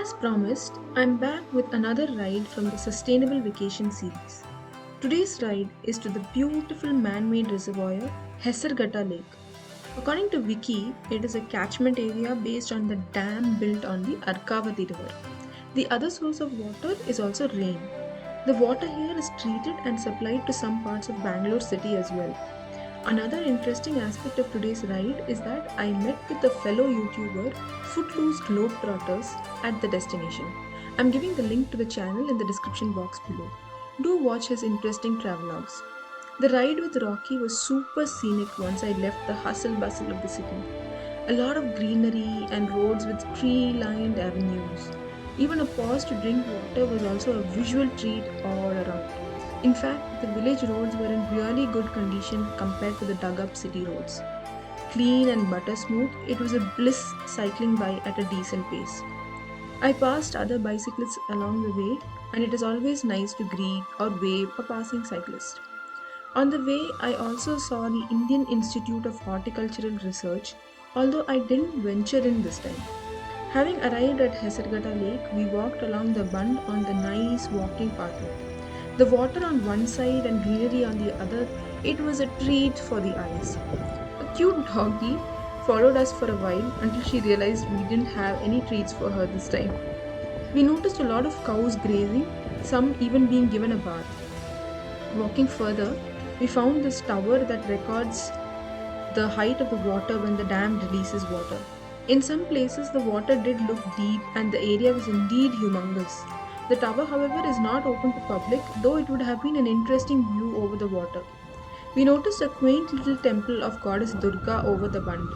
As promised, I'm back with another ride from the Sustainable Vacation series. Today's ride is to the beautiful man made reservoir, Hesarghatta Lake. According to Wiki, it is a catchment area based on the dam built on the Arkavati River. The other source of water is also rain. The water here is treated and supplied to some parts of Bangalore city as well. Another interesting aspect of today's ride is that I met with a fellow YouTuber, Footloose Globetrotters, at the destination. I'm giving the link to the channel in the description box below. Do watch his interesting travelogues. The ride with Rocky was super scenic once I left the hustle bustle of the city. A lot of greenery and roads with tree lined avenues. Even a pause to drink water was also a visual treat all around. In fact, the village roads were in really good condition compared to the dug up city roads. Clean and butter smooth, it was a bliss cycling by at a decent pace. I passed other bicyclists along the way, and it is always nice to greet or wave a passing cyclist. On the way, I also saw the Indian Institute of Horticultural Research, although I didn't venture in this time. Having arrived at Hesarghatta Lake, we walked along the bund on the nice walking pathway. The water on one side and greenery on the other, it was a treat for the eyes. A cute doggy followed us for a while until she realized we didn't have any treats for her this time. We noticed a lot of cows grazing, some even being given a bath. Walking further, we found this tower that records the height of the water when the dam releases water. In some places, the water did look deep and the area was indeed humongous. The tower, however, is not open to public, though it would have been an interesting view over the water. We noticed a quaint little temple of goddess Durga over the bund.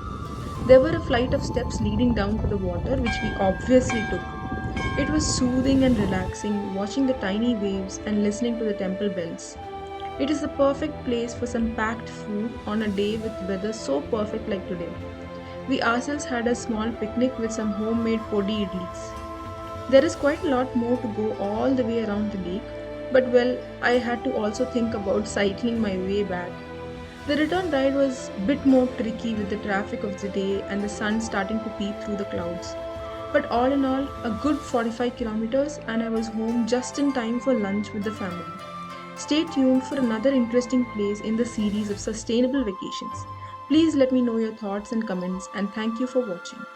There were a flight of steps leading down to the water, which we obviously took. It was soothing and relaxing, watching the tiny waves and listening to the temple bells. It is the perfect place for some packed food on a day with weather so perfect like today. We ourselves had a small picnic with some homemade podi idlis. There is quite a lot more to go all the way around the lake, but well, I had to also think about cycling my way back. The return ride was a bit more tricky with the traffic of the day and the sun starting to peep through the clouds. But all in all, a good 45 kilometers, and I was home just in time for lunch with the family. Stay tuned for another interesting place in the series of sustainable vacations. Please let me know your thoughts and comments, and thank you for watching.